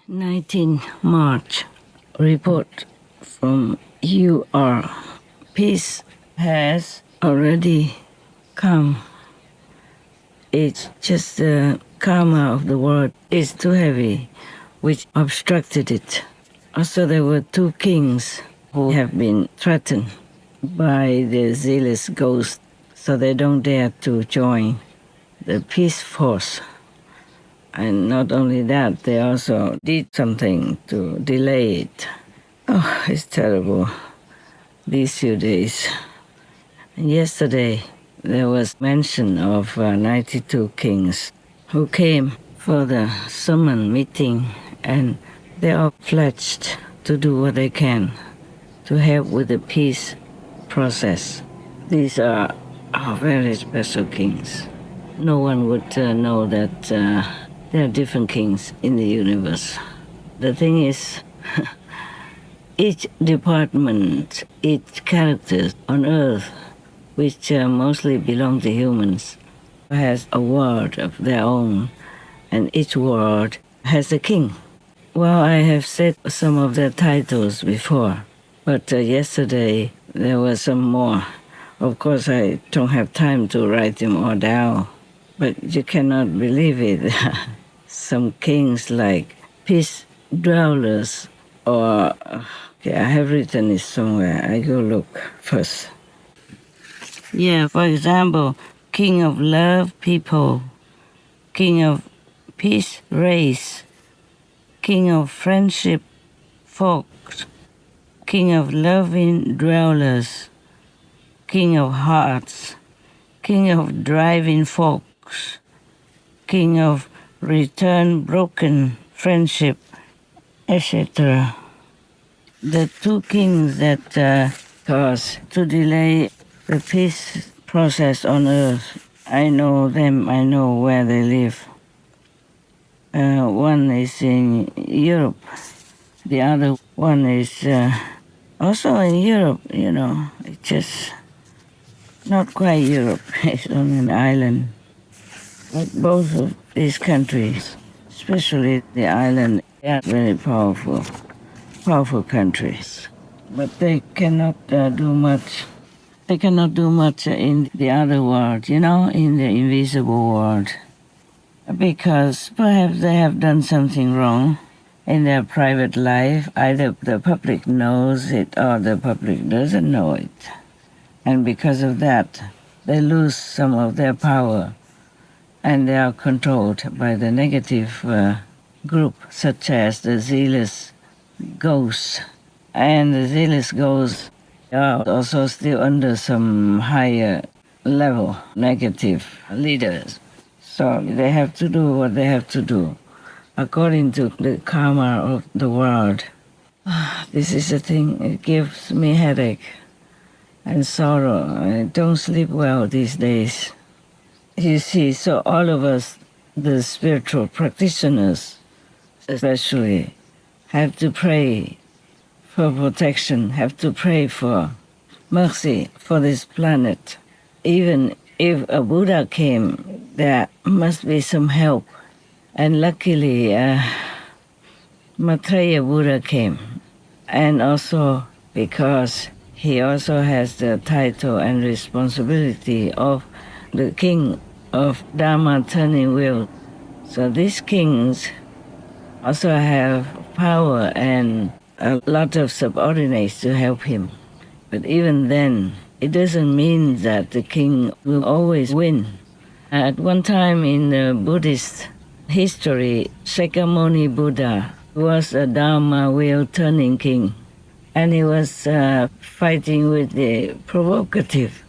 19 March, report from UR. Peace has already come. It's just the karma of the world is too heavy, which obstructed it. Also, there were two kings who have been threatened by the zealous ghost, so they don't dare to join the peace force. And not only that, they also did something to delay it. Oh, it's terrible, these few days. And yesterday, there was mention of 92 kings who came for the summon meeting, and they are pledged to do what they can to help with the peace process. These are very special kings. No one would know that there are different kings in the universe. The thing is, each department, each character on Earth, which mostly belong to humans, has a ward of their own, and each ward has a king. Well, I have said some of their titles before, but yesterday there were some more. Of course, I don't have time to write them all down, but you cannot believe it. Some kings like peace dwellers, or okay, I have written it somewhere. I go look first. Yeah, for example, king of love people, king of peace race, king of friendship folks, king of loving dwellers, king of hearts, king of driving folks, king of return broken friendship, etc. The two kings that cause to delay the peace process on Earth, I know them, I know where they live. One is in Europe, the other one is also in Europe, you know, it's just not quite Europe, it's on an island. But both of these countries, especially the island, they are very powerful countries. But they cannot do much. They cannot do much in the other world, you know, in the invisible world. Because perhaps they have done something wrong in their private life. Either the public knows it or the public doesn't know it. And because of that, they lose some of their power. And they are controlled by the negative group, such as the zealous ghosts. And the zealous ghosts are also still under some higher level negative leaders. So they have to do what they have to do, according to the karma of the world. This is the thing, it gives me headache and sorrow. I don't sleep well these days. You see, so all of us, the spiritual practitioners especially, have to pray for protection, have to pray for mercy for this planet. Even if a Buddha came, there must be some help. And luckily, Maitreya Buddha came. And also because he also has the title and responsibility of the king of Dharma turning wheel. So these kings also have power and a lot of subordinates to help him. But even then, it doesn't mean that the king will always win. At one time in the Buddhist history, Shakyamuni Buddha was a Dharma wheel turning king. And he was fighting with the provocative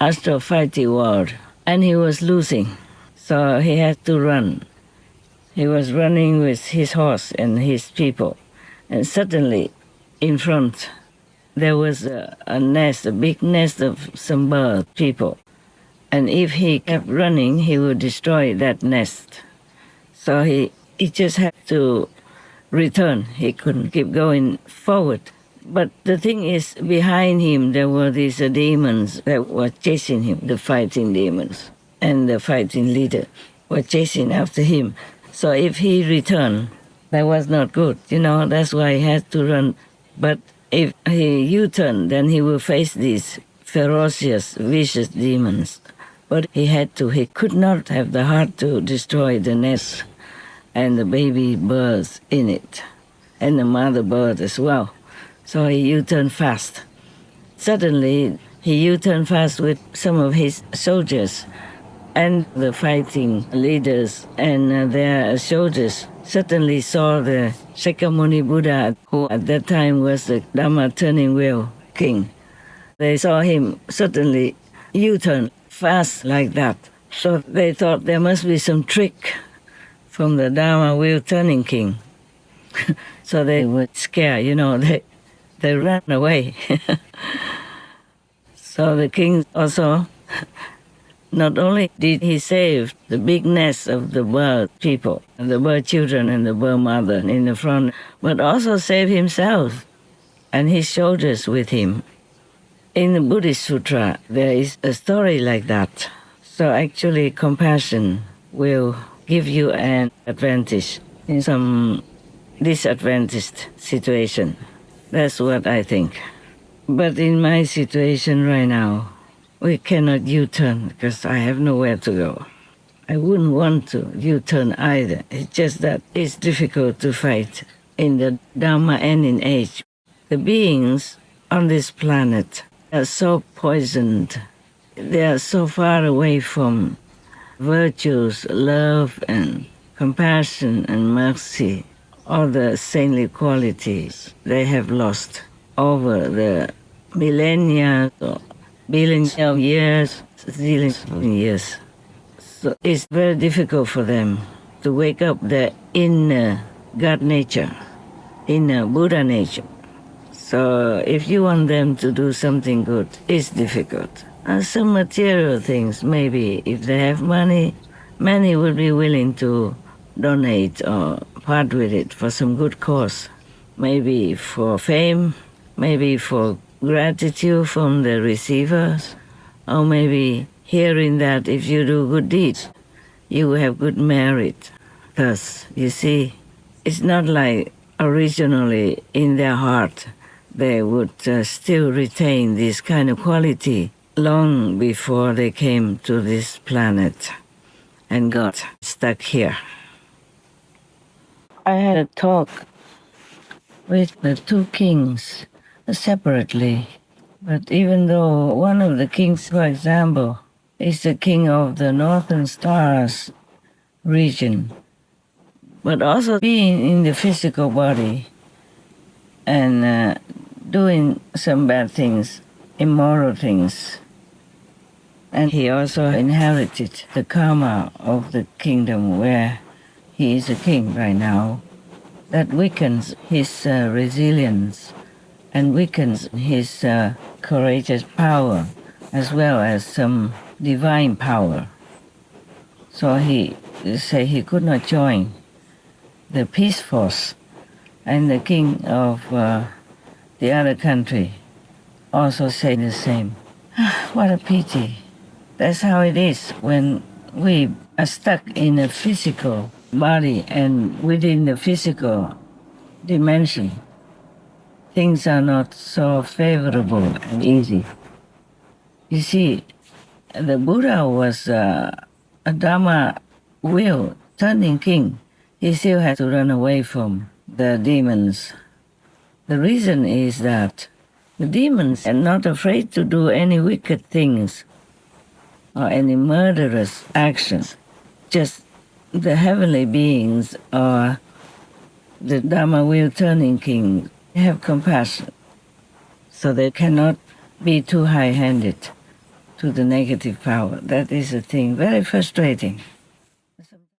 astral fighting world. And he was losing, so he had to run. He was running with his horse and his people. And suddenly, in front, there was a nest, a big nest of some bird people. And if he kept running, he would destroy that nest. So he just had to return. He couldn't keep going forward. But the thing is, behind him, there were these demons that were chasing him, the fighting demons. And the fighting leader were chasing after him. So if he returned, That was not good, that's why he had to run. But if he U-turned, then he will face these ferocious, vicious demons. But he could not have the heart to destroy the nest and the baby birds in it, and the mother bird as well. So he U-turned fast. Suddenly, he U-turned fast with some of his soldiers, and the fighting leaders and their soldiers suddenly saw the Shakyamuni Buddha, who at that time was the Dharma turning wheel king. They saw him suddenly U-turn fast like that. So they thought there must be some trick from the Dharma wheel turning king. So they were scared, they ran away. So the king also, not only did he save the big nest of the bird people, the bird children and the bird mother in the front, but also saved himself and his soldiers with him. In the Buddhist Sutra, there is a story like that. So actually, compassion will give you an advantage in some disadvantaged situation. That's what I think. But in my situation right now, we cannot U-turn because I have nowhere to go. I wouldn't want to U-turn either. It's just that it's difficult to fight in the Dharma ending age. The beings on this planet are so poisoned. They are so far away from virtues, love and compassion and mercy, all the saintly qualities they have lost over the millennia or billions of years, zillions of years. So it's very difficult for them to wake up their inner God nature, inner Buddha nature. So if you want them to do something good, it's difficult. And some material things, maybe if they have money, many would be willing to donate or part with it for some good cause. Maybe for fame, maybe for gratitude from the receivers, or maybe hearing that if you do good deeds, you will have good merit. Thus, you see, it's not like originally in their heart they would still retain this kind of quality long before they came to this planet and got stuck here. I had a talk with the two kings separately, but even though one of the kings, for example, is the king of the Northern Stars region, but also being in the physical body and doing some bad things, immoral things. And he also inherited the karma of the kingdom where he is a king right now. That weakens his resilience and weakens his courageous power as well as some divine power. So he could not join the peace force, and the king of the other country also said the same. What a pity. That's how it is when we are stuck in a physical body and within the physical dimension. Things are not so favorable and easy. You see, the Buddha was a Dharma wheel turning king. He still had to run away from the demons. The reason is that the demons are not afraid to do any wicked things or any murderous actions. Just the heavenly beings or the Dharma wheel turning king have compassion. So they cannot be too high-handed to the negative power. That is a thing very frustrating.